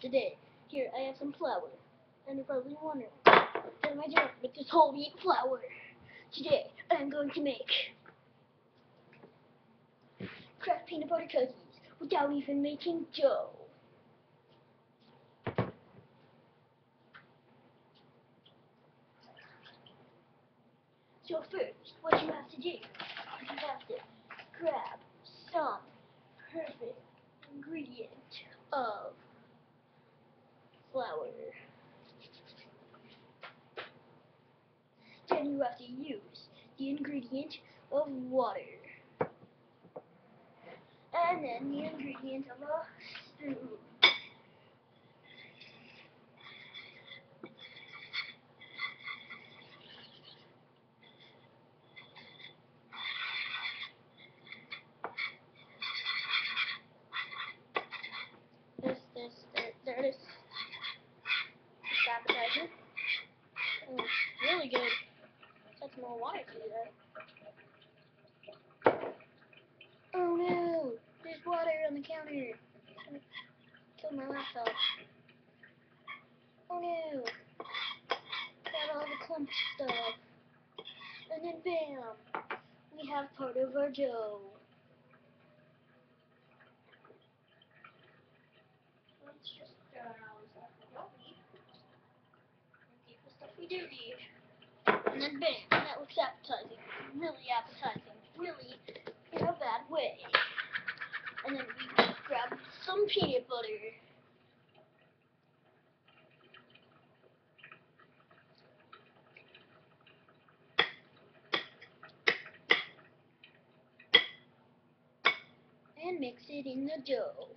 today. Here, I have some flour. And you're probably wondering, what am I doing with this whole wheat flour? Today, I'm going to make Kraft peanut butter cookies without even making dough. So first, what you have to do is you have to grab some perfect ingredient of flour. Then you have to use the ingredient of water. And then the ingredient of a spoon. There it is. It's appetizer. Really good. That's more water to do that. Oh no! There's water on the counter. Killed my laptop. Oh no! Got all the clump stuff. And then bam! We have part of our dough. Let's just throw out all the stuff we don't need. And keep the stuff we do need. And then bam! That looks appetizing. Really appetizing. Really in a bad way. And then we grab some peanut butter. And mix it in the dough.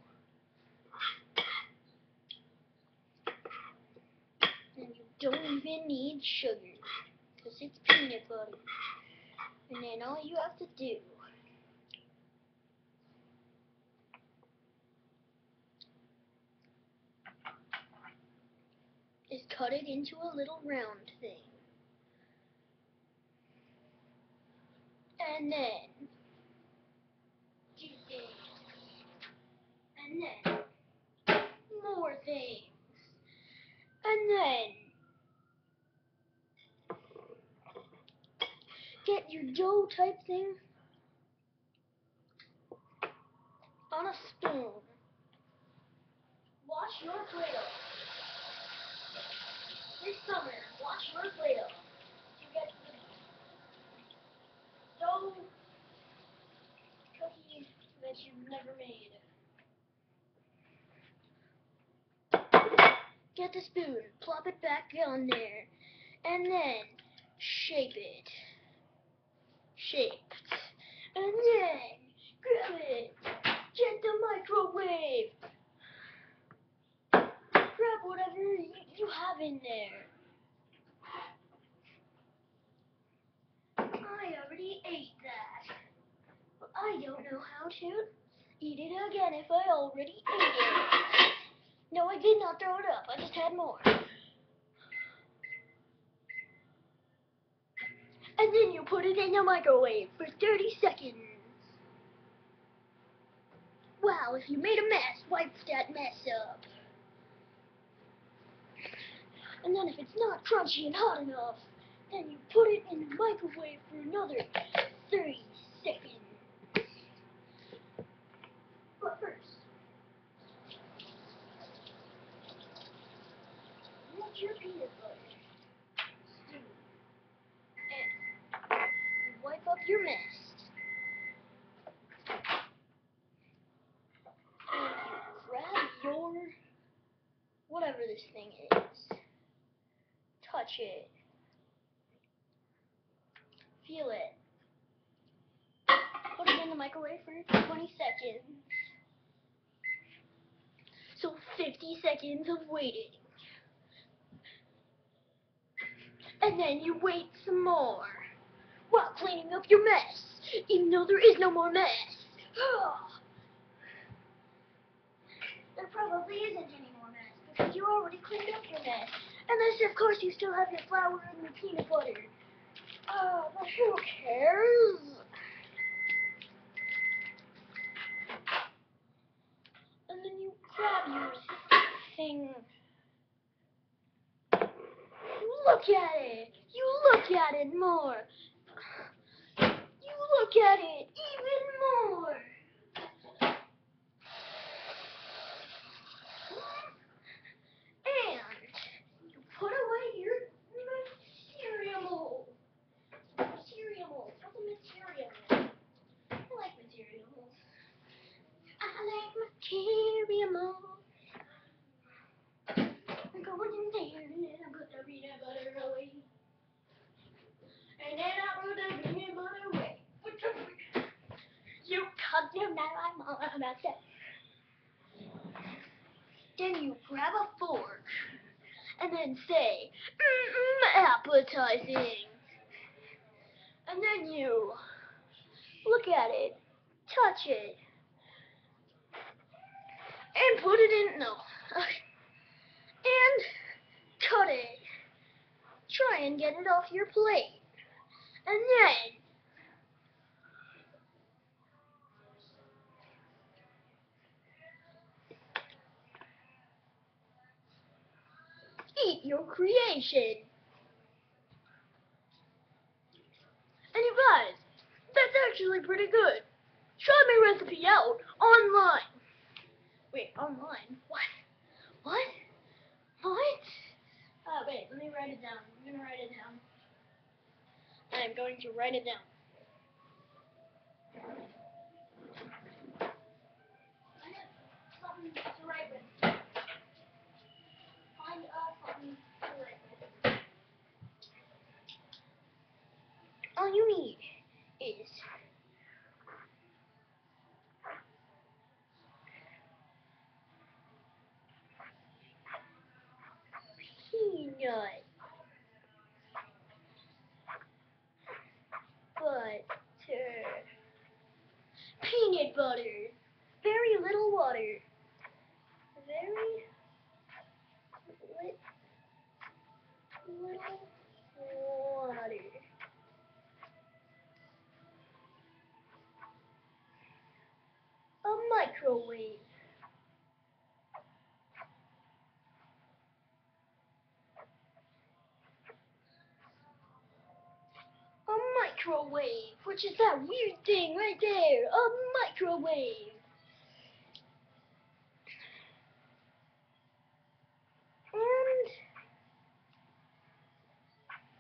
And you don't even need sugar, because it's peanut butter. And then all you have to do is cut it into a little round thing. And then do this. And then more things. And then get your dough type thing on a spoon. Wash your Play-Doh. This summer, wash your Play-Doh to get the dough cookies that you've never made. Get the spoon, plop it back on there, and then shape it. Shaped. And then grab it. Get the microwave. Grab whatever you have in there. I already ate that. But I don't know how to eat it again if I already ate it. No, I did not throw it up. I just had more. And then you put it in the microwave for 30 seconds. Wow, if you made a mess, wipe that mess up. And then if it's not crunchy and hot enough, then you put it in the microwave for another 30 seconds. But first, get your peanut butter, stew, and wipe up your mess. And you grab your, whatever this thing is, touch it, feel it, put it in the microwave for 20 seconds. So 50 seconds of waiting. And then you wait some more while cleaning up your mess, even though there is no more mess. There probably isn't any more mess because you already cleaned up your mess. Unless, of course, you still have your flour and your peanut butter. But who cares? And then you grab your appetizing. Look at it. You look at it more. You look at it even more. And you put away your material. Material. What's a material? I like material. I like material. I'm going in there and then I put the peanut butter away. And then I put the peanut butter away. You cut them now, I'm all about that. Then you grab a fork and then say, appetizing. And then you look at it, touch it, and put it in, no. And cut it. Try and get it off your plate. And then eat your creation. And you guys, that's actually pretty good. Try my recipe out online. Wait, online? What? What? What? Wait, let me write it down. I'm gonna write it down. I'm going to write it down. I have something to write with. Find something to write with. All you need is peanut butter. Peanut butter. Very little water. Very little water. A microwave. A microwave, which is that weird thing right there. A microwave. And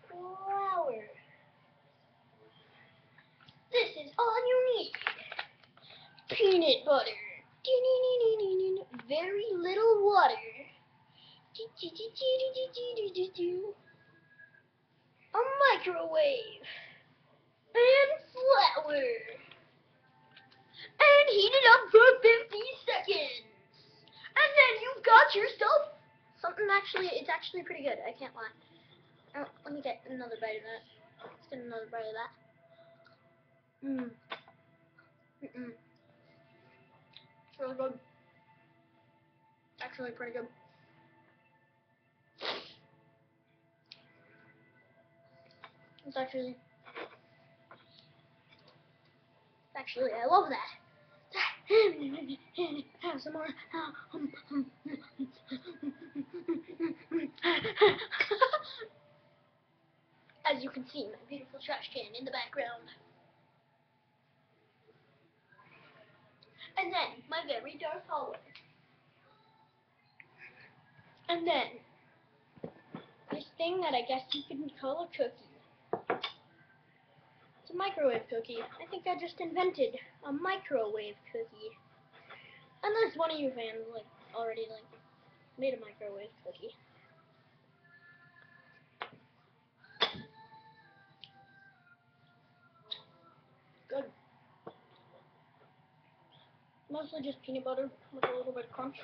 flour. This is all you need. Peanut butter. Very little water. A microwave. And flour. And heat it up for 50 seconds. And then you've got yourself something it's actually pretty good. I can't lie. Oh, let me get another bite of that. Let's get another bite of that. It's really good. Actually pretty good. It's actually, I love that. Have some more. As you can see, my beautiful trash can in the background. And then, my very dark hallway. And then, this thing that I guess you could call a cookie. It's a microwave cookie. I think I just invented a microwave cookie. Unless one of you fans, already, made a microwave cookie. Good. Mostly just peanut butter with a little bit of crunch.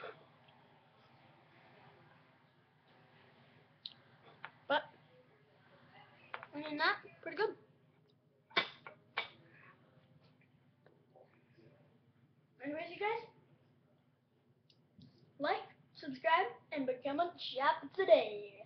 But, other than that, pretty good. Anyways, you guys, like, subscribe, and become a chap today.